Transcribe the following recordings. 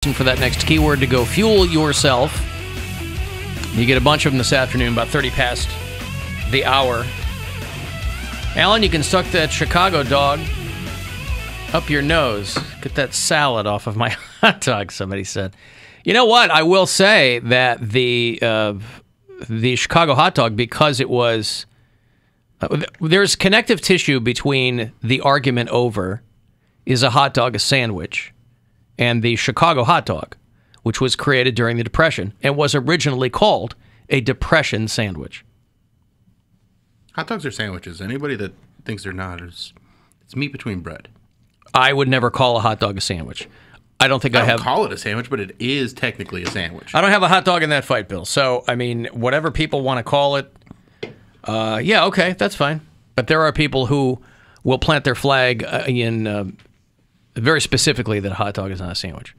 listening for that next keyword to go fuel yourself. You get a bunch of them this afternoon, about 30 past the hour. Alan, you can suck that Chicago dog up your nose. Get that salad off of my hot dog, somebody said. You know what? I will say that the Chicago hot dog, because it was... there's connective tissue between the argument over, is a hot dog a sandwich, and the Chicago hot dog, which was created during the Depression and was originally called a Depression sandwich. Hot dogs are sandwiches. Anybody that thinks they're not, it's meat between bread. I would never call a hot dog a sandwich. I don't think I have... call it a sandwich, but it is technically a sandwich. I don't have a hot dog in that fight, Bill. So, I mean, whatever people want to call it, yeah, okay, that's fine. But there are people who will plant their flag in very specifically that a hot dog is not a sandwich.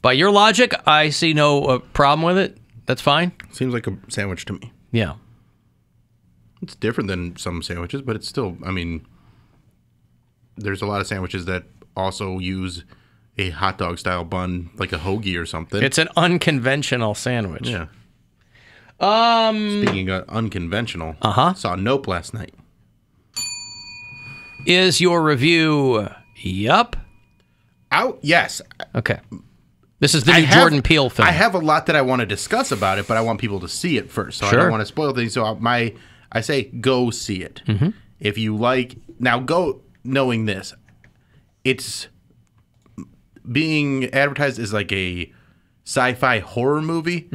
By your logic, I see no problem with it. That's fine. Seems like a sandwich to me. Yeah. It's different than some sandwiches, but it's still, I mean, there's a lot of sandwiches that also use a hot dog style bun, like a hoagie or something. It's an unconventional sandwich. Yeah. Speaking of unconventional, saw Nope last night. Is your review yup? Out? Yes. Okay. This is the new Jordan Peele film. I have a lot that I want to discuss about it, but I want people to see it first, so I don't want to spoil things. So I say go see it. If you like, now go knowing this. It's being advertised as like a sci-fi horror movie.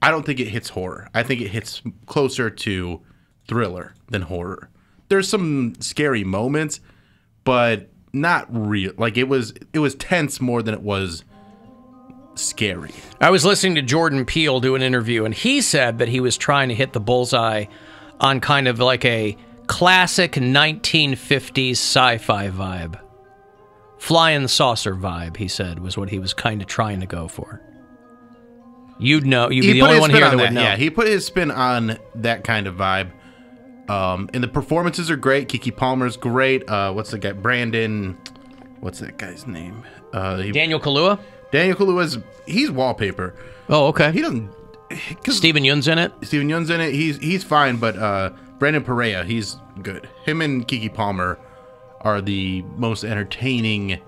I don't think it hits horror. I think it hits closer to thriller than horror. There's some scary moments, but not real. Like it was tense more than it was scary. I was listening to Jordan Peele do an interview, and he said that he was trying to hit the bullseye on kind of like a classic 1950s sci-fi vibe. Flying saucer vibe, he said, was what he was kind of trying to go for. You'd know. You'd be the only one here that would know. Yeah, he put his spin on that kind of vibe. And the performances are great. Keke Palmer's great. What's the guy? Brandon. What's that guy's name? Daniel Kaluuya? Daniel Kaluuya's, he's wallpaper. Oh, okay. He doesn't... Steven Yeun's in it? Steven Yeun's in it. He's fine, but Brandon Perea, he's good. Him and Keke Palmer are the most entertaining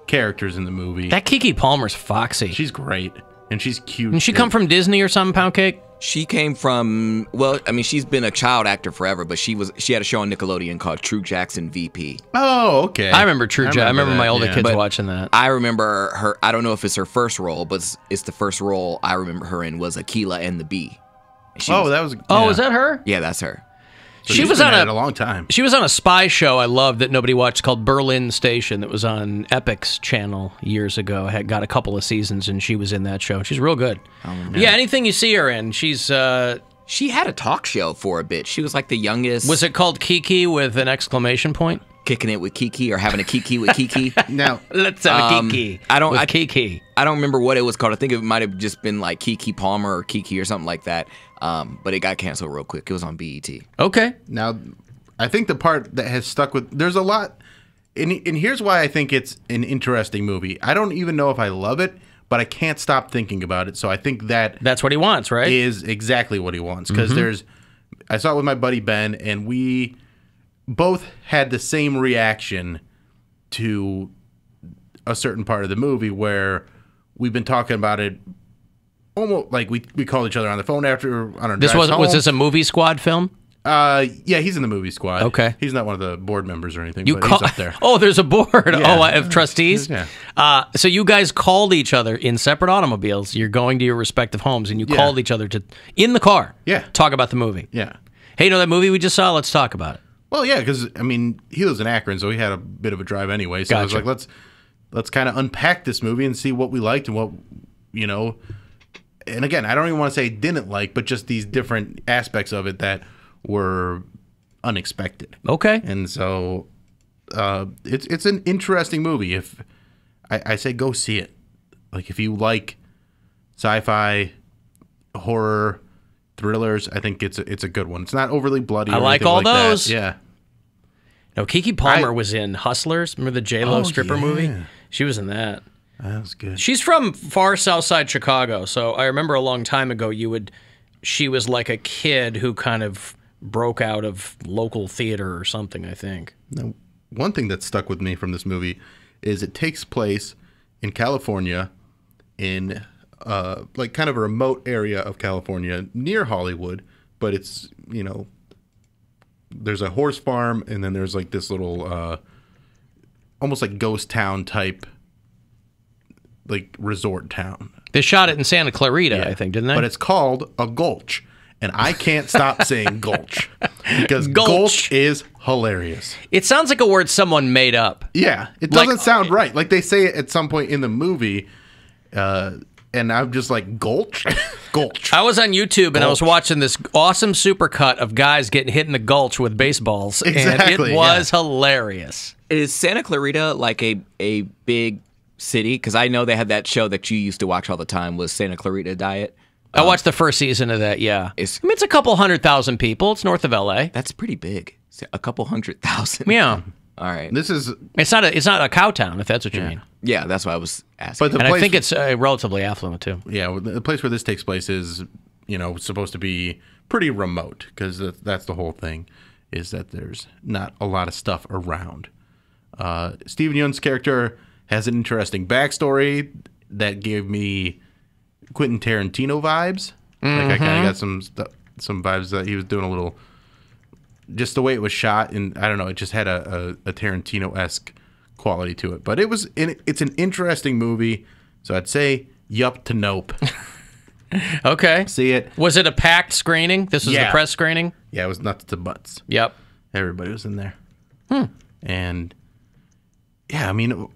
characters in the movie. That Keke Palmer's foxy. She's great, and she's cute. Didn't she come from Disney or something, Poundcake? She came from, well, I mean, she's been a child actor forever, but she had a show on Nickelodeon called True Jackson VP. Oh, okay. I remember True Jackson. I remember my older kids watching that. I remember her, I don't know if it's her first role, but it's the first role I remember her in was Akilah and the Bee. Oh, is that her? Yeah, that's her. So she was on it a long time. She was on a spy show I loved that nobody watched called Berlin Station that was on Epic's channel years ago. Had got a couple of seasons, and she was in that show. She's real good. Yeah, anything you see her in, she's... She had a talk show for a bit. She was like the youngest... Was it called Kiki with an exclamation point? Kicking it with Kiki or having a Kiki with Kiki. No. Let's have a Kiki with Kiki. I don't remember what it was called. I think it might have just been like Keke Palmer or Kiki or something like that. But it got canceled real quick. It was on BET. Okay. Now, I think the part that has stuck with... There's a lot... And here's why I think it's an interesting movie. I don't even know if I love it, but I can't stop thinking about it. So I think that's what he wants, right? Is exactly what he wants. Because I saw it with my buddy Ben, and we both had the same reaction to a certain part of the movie where we've been talking about it almost like we called each other on the phone after on our drive home. Was this a movie squad film? Yeah, he's in the movie squad. Okay. He's not one of the board members or anything, but he's up there. Oh, there's a board. Yeah. Of trustees? Yeah. So you guys called each other in separate automobiles. You're going to your respective homes, and you called each other in the car. Yeah. Talk about the movie. Yeah. Hey, you know that movie we just saw? Let's talk about it. Well, yeah, because, I mean, he lives in Akron, so he had a bit of a drive anyway. So I was like, let's kind of unpack this movie and see what we liked and what, you know. And again, I don't even want to say didn't like, but just these different aspects of it that were unexpected. Okay. And so it's an interesting movie. If I say go see it. Like, if you like sci-fi, horror, thrillers, I think it's a good one. It's not overly bloody. I like all those. That. Yeah. No, Keke Palmer was in Hustlers. Remember the J-Lo stripper movie? She was in that. That was good. She's from far south side Chicago, so I remember a long time ago she was like a kid who kind of broke out of local theater or something, I think. Now, one thing that stuck with me from this movie is it takes place in California, in like kind of a remote area of California near Hollywood, but it's, you know, there's a horse farm and then there's like this little almost like ghost town type like resort town. They shot it in Santa Clarita, I think, didn't they? But it's called a Gulch. And I can't stop saying Gulch because Gulch is hilarious. It sounds like a word someone made up. Yeah, it doesn't sound right. Like they say it at some point in the movie, and I'm just like, Gulch? Gulch. I was on YouTube and I was watching this awesome supercut of guys getting hit in the Gulch with baseballs. Exactly, and it was hilarious. Is Santa Clarita like a big city? Because I know they had that show that you used to watch all the time, was Santa Clarita Diet. I watched the first season of that, yeah. It's a couple 100,000 people. It's north of L.A. That's pretty big. A couple 100,000. Yeah. All right. It's not a cow town, if that's what you mean. Yeah, that's what I was asking. And I think it's relatively affluent, too. Yeah, the place where this takes place is, you know, supposed to be pretty remote, because that's the whole thing, is that there's not a lot of stuff around. Steven Yeun's character has an interesting backstory that gave me Quentin Tarantino vibes. Like I kind of got some vibes that he was doing a little, just the way it was shot, and I don't know, it just had a Tarantino-esque quality to it. But it's an interesting movie, so I'd say yup to nope. Okay. See it. Was it a packed screening? This was the press screening? Yeah, it was nuts to butts. Yep. Everybody was in there. And yeah, I mean,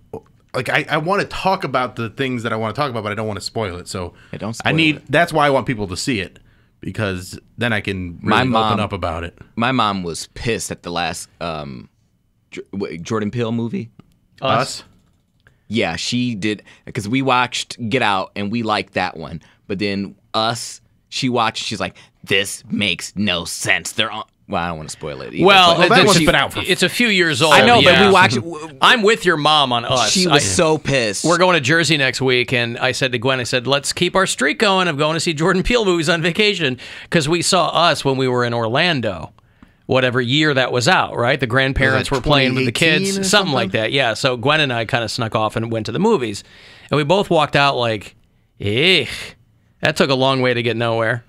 like I want to talk about the things that I want to talk about, but I don't want to spoil it. So that's why I want people to see it, because then I can really open up about it. My mom was pissed at the last Jordan Peele movie. Us? Yeah, she did, because we watched Get Out and we liked that one. But then Us, she watched, she's like, this makes no sense. They're on. Well, I don't want to spoil it either. Well, that one's been out for... It's a few years old. I know, but we watched... I'm with your mom on Us. She was so pissed. We're going to Jersey next week, and I said to Gwen, let's keep our streak going of going to see Jordan Peele movies on vacation, because we saw Us when we were in Orlando, whatever year that was out, right? The grandparents were playing with the kids, something like that. Yeah, so Gwen and I kind of snuck off and went to the movies, and we both walked out like, that took a long way to get nowhere.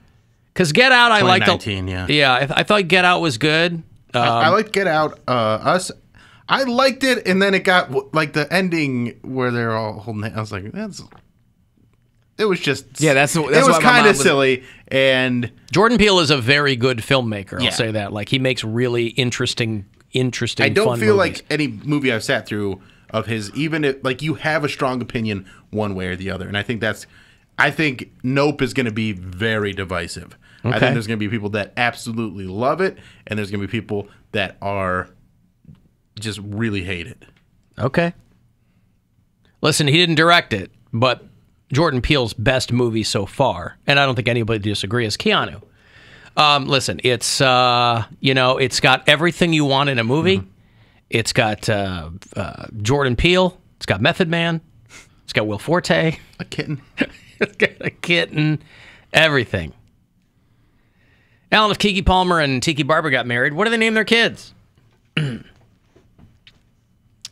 Because Get Out, I liked. I thought Get Out was good. I liked Get Out. Us, I liked it, and then it got like the ending where they're all holding hands. I was like, it was just that's it was kind of silly. And Jordan Peele is a very good filmmaker. I'll say that. Like, he makes really interesting. I don't feel movies. like any movie I've sat through of his, even if like you have a strong opinion one way or the other, and I think Nope is going to be very divisive. Okay. I think there's going to be people that absolutely love it, and there's going to be people that are just really hate it. Okay. Listen, he didn't direct it, but Jordan Peele's best movie so far, and I don't think anybody disagrees, is Keanu. Listen, it's it's got everything you want in a movie. Mm-hmm. It's got Jordan Peele. It's got Method Man. It's got Will Forte. A kitten. It's got a kitten. Everything. Alan, if Keke Palmer and Tiki Barber got married, what do they name their kids? I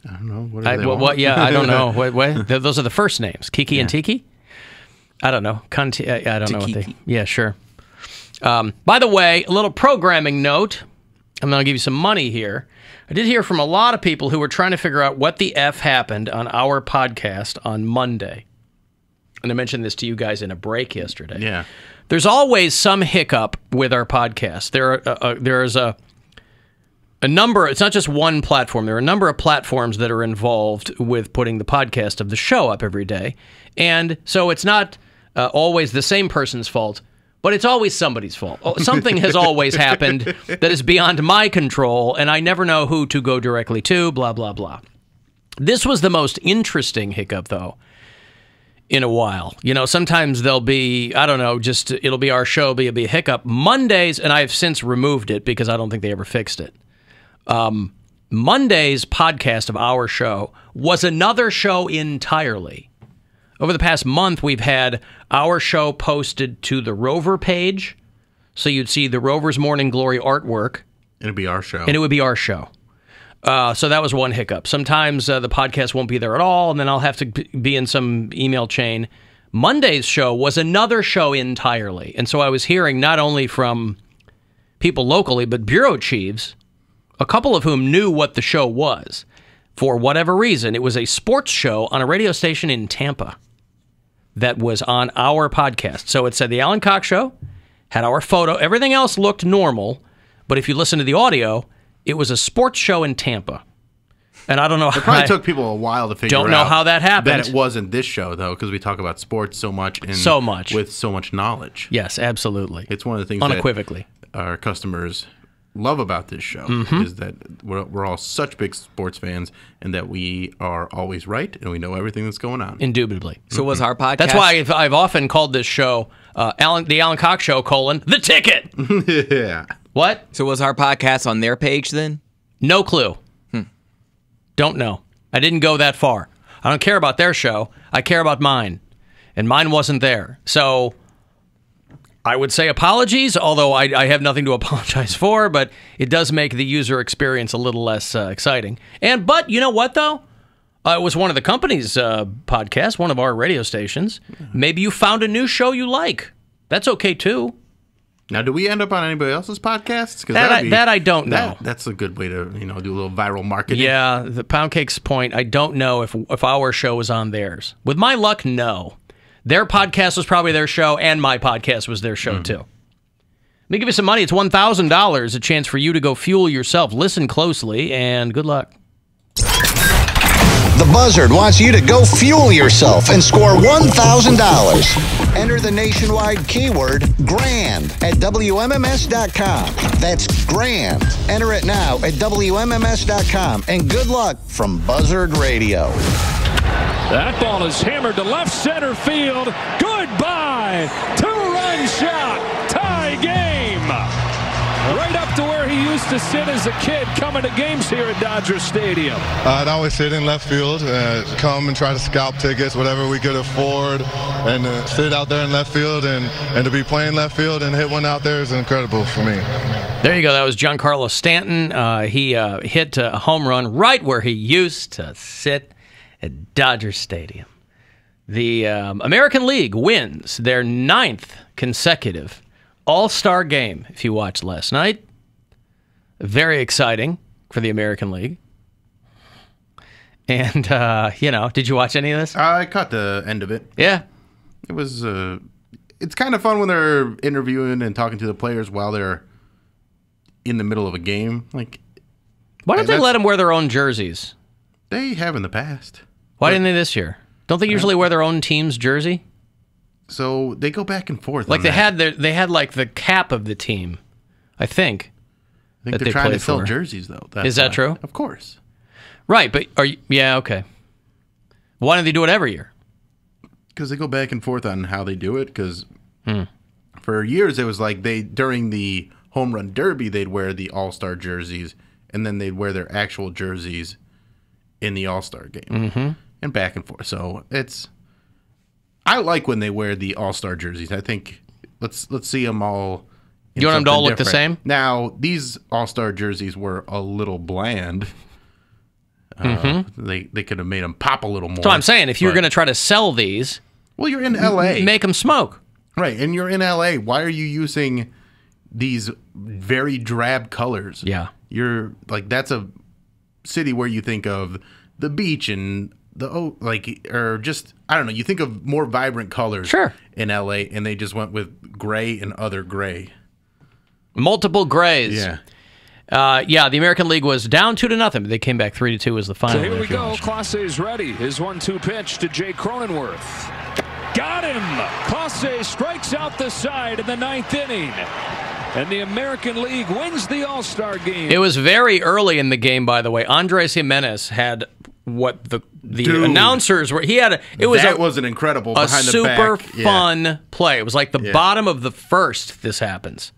don't know. What do they want? I don't know. What? Those are the first names. Kiki and Tiki? I don't know. I don't know what they... Yeah, sure. By the way, a little programming note. I'm going to give you some money here. I did hear from a lot of people who were trying to figure out what the F happened on our podcast on Monday. And I mentioned this to you guys in a break yesterday. Yeah. There's always some hiccup with our podcast. There's a number, it's not just one platform. There are a number of platforms that are involved with putting the podcast of the show up every day. And so it's not always the same person's fault, but it's always somebody's fault. Something has always happened that is beyond my control, and I never know who to go directly to, blah, blah, blah. This was the most interesting hiccup, though, in a while. You know, sometimes there'll be, I don't know, just it'll be our show, it'll be a hiccup. Mondays, and I've since removed it because I don't think they ever fixed it. Monday's podcast of our show was another show entirely. over the past month, we've had our show posted to the Rover page. So you'd see the Rover's Morning Glory artwork. It'd be our show. And it would be our show. So that was one hiccup. Sometimes the podcast won't be there at all, and then I'll have to be in some email chain. Monday's show was another show entirely. And so I was hearing not only from people locally, but bureau chiefs, a couple of whom knew what the show was. For whatever reason, it was a sports show on a radio station in Tampa that was on our podcast. So it said the Alan Cox Show, had our photo. Everything else looked normal, but if you listen to the audio, it was a sports show in Tampa. And I don't know how. It probably took people a while to figure out. Don't know how that happened. That it wasn't this show, though, because we talk about sports so much. And so much. With so much knowledge. Yes, absolutely. It's one of the things unequivocally that our customers love about this show is that we're all such big sports fans and that we are always right and we know everything that's going on. Indubitably. So was our podcast... That's why I've often called this show the Alan Cox Show, The Ticket. Yeah. What? So was our podcast on their page then? No clue. Don't know. I didn't go that far. I don't care about their show. I care about mine. And mine wasn't there. So I would say apologies, although I have nothing to apologize for, but it does make the user experience a little less exciting. But you know what, though? It was one of the company's podcasts, one of our radio stations. Maybe you found a new show you like. That's okay, too. Now, do we end up on anybody else's podcasts? That I don't know. That's a good way to do a little viral marketing. Yeah, the Poundcake's point, I don't know if our show was on theirs. With my luck, no. Their podcast was probably their show, and my podcast was their show, too. Let me give you some money. It's $1,000, a chance for you to go fuel yourself. Listen closely, and good luck. The Buzzard wants you to go fuel yourself and score $1,000. Enter the nationwide keyword GRAND at WMMS.com. That's GRAND. Enter it now at WMMS.com. And good luck from Buzzard Radio. That ball is hammered to left center field. Goodbye. Two-run shot. Tie game. Right up to where he used to sit as a kid coming to games here at Dodger Stadium. I'd always sit in left field, come and try to scalp tickets, whatever we could afford, and sit out there in left field and to be playing left field and hit one out there is incredible for me. There you go. That was Giancarlo Stanton. He hit a home run right where he used to sit at Dodger Stadium. The American League wins their 9th consecutive AllStar Game, if you watched last night. Very exciting for the American League. And, did you watch any of this? I caught the end of it. Yeah. It was, it's kind of fun when they're interviewing and talking to the players while they're in the middle of a game. Why don't they let them wear their own jerseys? They have in the past. Why didn't they this year? Don't they usually wear their own team's jersey? So they go back and forth. They had the cap of the team, I think. I think they're trying to sell jerseys, though. Is that true? Of course. Right, but okay. Why don't they do it every year? Because they go back and forth on how they do it. Because for years it was like during the home run derby they'd wear the All-Star jerseys, and then they'd wear their actual jerseys in the All-Star game, and back and forth. So I like when they wear the All-Star jerseys. I think let's see them all. You want them to all look the same? Now, these All-Star jerseys were a little bland. They could have made them pop a little more. So I'm saying, if you're going to try to sell these, well, you're in L.A. Make them smoke. Right, and you're in L.A. Why are you using these very drab colors? Yeah. You're that's a city where you think of the beach and I don't know, you think of more vibrant colors in LA, and they just went with gray and other gray. Multiple grays. Yeah. The American League was down 2-0. They came back 3-2 as the final. So here we go. Clase's ready. His 1-2 pitch to Jay Cronenworth. Got him. Clase strikes out the side in the 9th inning. And the American League wins the All-Star Game. It was very early in the game, by the way. Andres Jimenez had what the announcers were. That was an incredible a behind the super back. fun play. It was like the bottom of the first. This happens,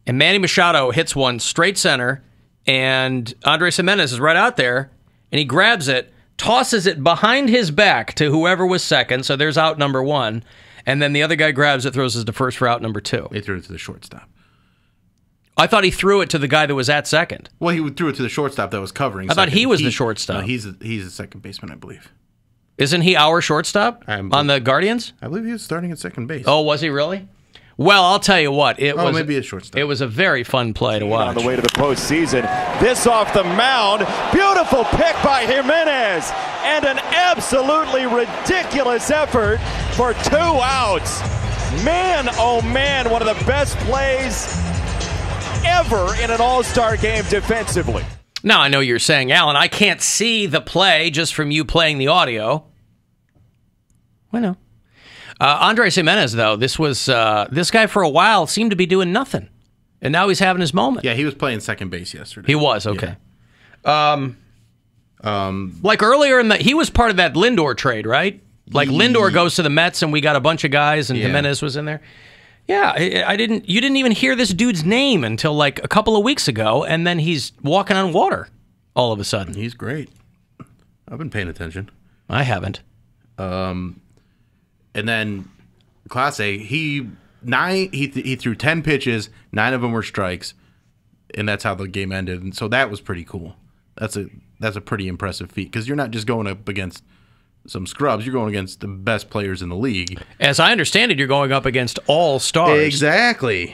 and Manny Machado hits one straight center, and Andres Jimenez is right out there, and he grabs it. tosses it behind his back to whoever was second, so there's out number 1, and then the other guy grabs it, throws it to first for out number 2. He threw it to the shortstop. I thought he threw it to the guy that was at second. Well, he threw it to the shortstop that was covering. I thought he was the shortstop. No, he's a second baseman, I believe. Isn't he our shortstop on the Guardians? I believe he was starting at second base. Oh, was he really? Well, I'll tell you what. Maybe a shortstop. It was a very fun play to watch. On the way to the postseason. This off the mound. Beautiful pick by Jimenez. And an absolutely ridiculous effort for 2 outs. Man, oh man, one of the best plays ever in an All-Star game defensively. Now, I know you're saying, Alan, I can't see the play just from you playing the audio. I know. Andres Jimenez, though, this guy for a while seemed to be doing nothing. And now he's having his moment. Yeah, he was playing second base yesterday. He was, okay. Yeah. Like earlier he was part of that Lindor trade, right? Like Lindor goes to the Mets and we got a bunch of guys and Jimenez was in there. Yeah, you didn't even hear this dude's name until like a couple of weeks ago, and then he's walking on water all of a sudden. He's great. I've been paying attention. I haven't. And then Class A, he threw 10 pitches, 9 of them were strikes, and that's how the game ended. And so that was pretty cool. That's a pretty impressive feat because you're not just going up against some scrubs. You're going against the best players in the league. As I understand it, you're going up against all stars. Exactly.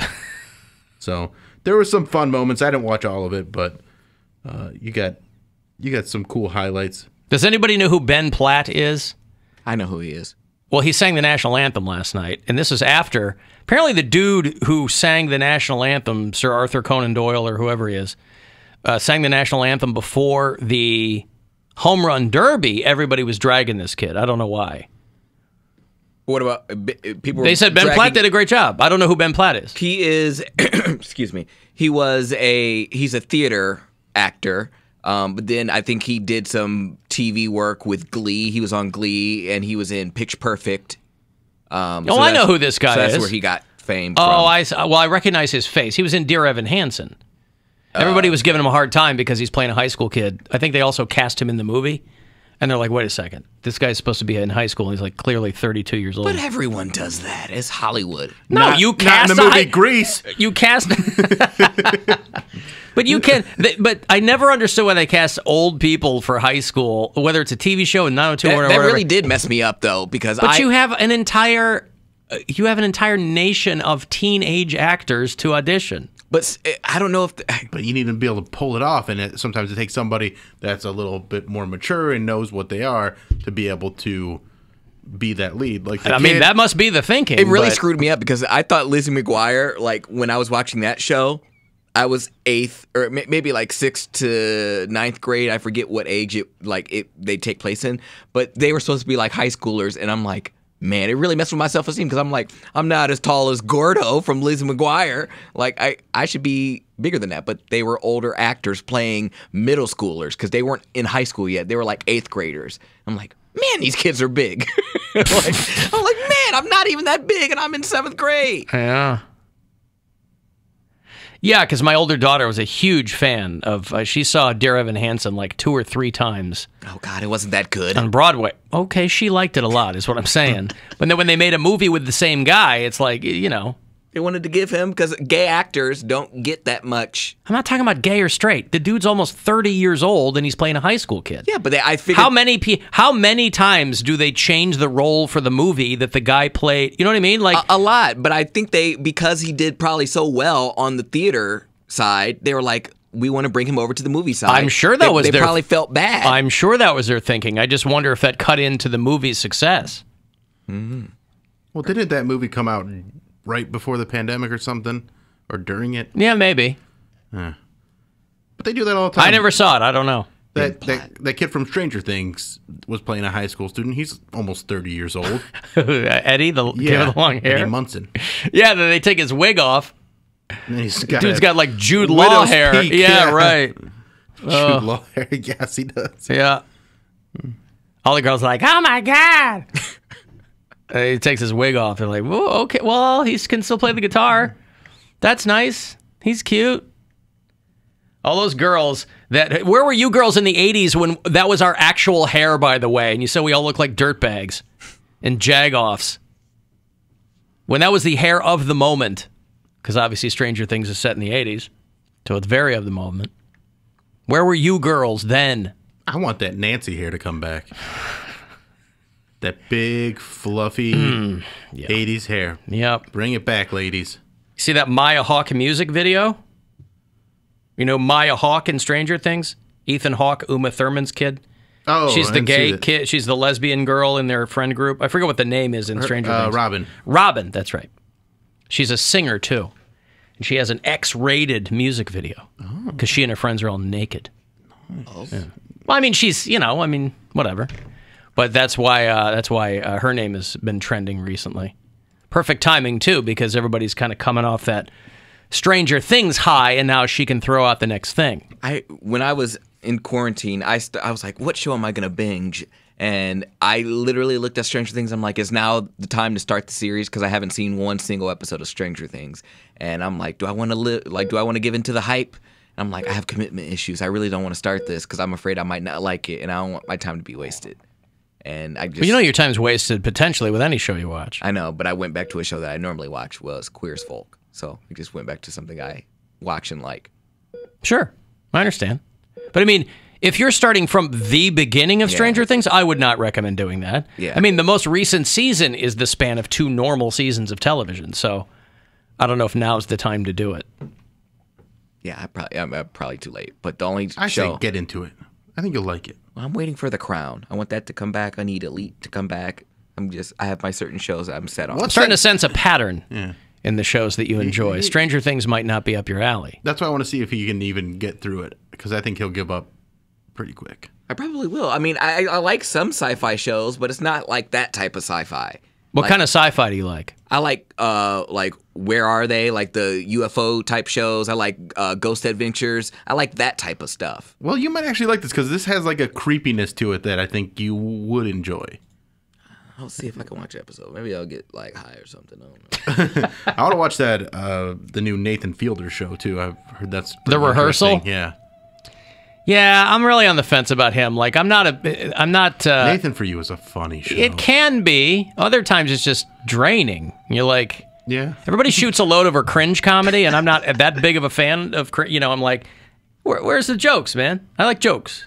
So there were some fun moments. I didn't watch all of it, but you got some cool highlights. Does anybody know who Ben Platt is? I know who he is. Well, he sang the national anthem last night, and this is after. Apparently the dude who sang the national anthem, Sir Arthur Conan Doyle or whoever he is, sang the national anthem before the Home Run Derby. Everybody was dragging this kid. I don't know why. What about people? They said Ben Platt did a great job. I don't know who Ben Platt is. He is, excuse me. He's a theater actor. But then I think he did some TV work with Glee. He was on Glee, and he was in Pitch Perfect. I know who this guy is. That's where he got fame from. Oh, I recognize his face. He was in Dear Evan Hansen. Everybody was giving him a hard time because he's playing a high school kid. I think they also cast him in the movie. And they're like, wait a second. This guy's supposed to be in high school, and he's like clearly 32 years old. But everyone does that. It's Hollywood. No, you cast not in the movie Grease. You cast... But you can... But I never understood why they cast old people for high school, whether it's a TV show in 902 or whatever. That really did mess me up, though, because you have an entire... You have an entire nation of teenage actors to audition. But I don't know if... But you need to be able to pull it off, and sometimes it takes somebody that's a little bit more mature and knows what they are to be able to be that lead. Like I mean, that must be the thinking. It really screwed me up because I thought Lizzie McGuire, like when I was watching that show, I was 8th or maybe like 6th to 9th grade. I forget what age they take place in, but they were supposed to be like high schoolers, and I'm like, man, it really messed with my self-esteem because I'm like, I'm not as tall as Gordo from Lizzie McGuire. Like, I should be bigger than that. But they were older actors playing middle schoolers because they weren't in high school yet. They were like 8th graders. I'm like, man, these kids are big. I'm like, man, I'm not even that big, and I'm in 7th grade. Yeah. Yeah, because my older daughter was a huge fan of, she saw Dear Evan Hansen like 2 or 3 times. Oh, God, it wasn't that good. On Broadway. Okay, she liked it a lot, is what I'm saying. But then when they made a movie with the same guy, it's like, you know. They wanted to give him, because gay actors don't get that much. I'm not talking about gay or straight. The dude's almost 30 years old, and he's playing a high school kid. Yeah, but I figured... How many times do they change the role for the movie that the guy played? You know what I mean? Like a lot, but I think because he did probably so well on the theater side, they were like, we want to bring him over to the movie side. I'm sure they probably felt bad. I'm sure that was their thinking. I just wonder if that cut into the movie's success. Mm-hmm. Well, didn't that movie come out right before the pandemic or something? Or during it? Yeah, maybe. But they do that all the time. I never saw it. I don't know. That kid from Stranger Things was playing a high school student. He's almost 30 years old. Eddie, the kid with the long hair? Eddie Munson. Yeah, then they take his wig off. Dude's got like Jude Law widow's hair. peak, yeah, right. Jude Law hair. Yes, he does. Yeah. All the girls are like, oh my God. He takes his wig off. They're like, whoa, okay, well, he can still play the guitar. That's nice. He's cute. All those girls that... Where were you girls in the 80s when that was our actual hair, by the way, and you said we all look like dirtbags and jag-offs? When that was the hair of the moment, because obviously Stranger Things is set in the 80s, so it's very of the moment. Where were you girls then? I want that Nancy hair to come back. That big, fluffy 80s hair. Yep. Bring it back, ladies. See that Maya Hawke music video? You know Maya Hawke in Stranger Things? Ethan Hawke, Uma Thurman's kid? Oh, she's the gay kid. She's the lesbian girl in their friend group. I forget what the name is in Stranger Things. Robin. Robin, that's right. She's a singer, too. And she has an X-rated music video. Because she and her friends are all naked. Oh. Yeah. Well, I mean, she's, whatever. But that's why her name has been trending recently. Perfect timing, too, because everybody's kind of coming off that Stranger Things high, and now she can throw out the next thing. When I was in quarantine, I was like, what show am I going to binge? And I literally looked at Stranger Things. I'm like, is now the time to start the series? Because I haven't seen one single episode of Stranger Things. And I'm like, do I want to give into the hype? And I'm like, I have commitment issues. I really don't want to start this because I'm afraid I might not like it, and I don't want my time to be wasted. And I just... Well, your time's wasted potentially with any show you watch. I know, but I went back to a show that I normally watch was Queer as Folk. So I just went back to something I watch and like. Sure. I understand. But I mean, if you're starting from the beginning of Stranger Things, I would not recommend doing that. Yeah. I mean, the most recent season is the span of 2 normal seasons of television. So I don't know if now's the time to do it. Yeah, I'm probably too late. But the only I show... say get into it. I think you'll like it. I'm waiting for The Crown. I want that to come back. I need Elite to come back. I have my certain shows that I'm set on. I'm starting to sense a pattern in the shows that you enjoy. Stranger Things might not be up your alley. That's why I want to see if he can even get through it, because I think he'll give up pretty quick. I probably will. I mean, I like some sci-fi shows, but it's not like that type of sci-fi. What kind of sci-fi do you like? I like Where Are They? Like the UFO type shows. I like Ghost Adventures. I like that type of stuff. Well, you might actually like this because this has like a creepiness to it that I think you would enjoy. I'll see if I can watch an episode. Maybe I'll get like high or something. I don't know. I want to watch that the new Nathan Fielder show too. I've heard that's The Rehearsal. Yeah. Yeah, I'm really on the fence about him. Like, I'm not. Nathan for you is a funny show. It can be. Other times it's just draining. You're like, yeah. Everybody shoots a load over cringe comedy, and I'm not that big of a fan of. I'm like, where's the jokes, man? I like jokes.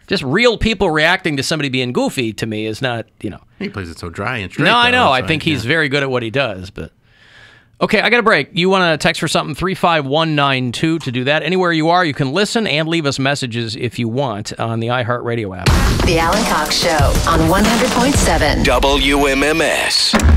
Just real people reacting to somebody being goofy to me is not. He plays it so dry and straight. No, I know. I think he's very good at what he does, but. Okay, I got a break. You want to text for something, 35192 to do that. Anywhere you are, you can listen and leave us messages if you want on the iHeartRadio app. The Alan Cox Show on 100.7 WMMS.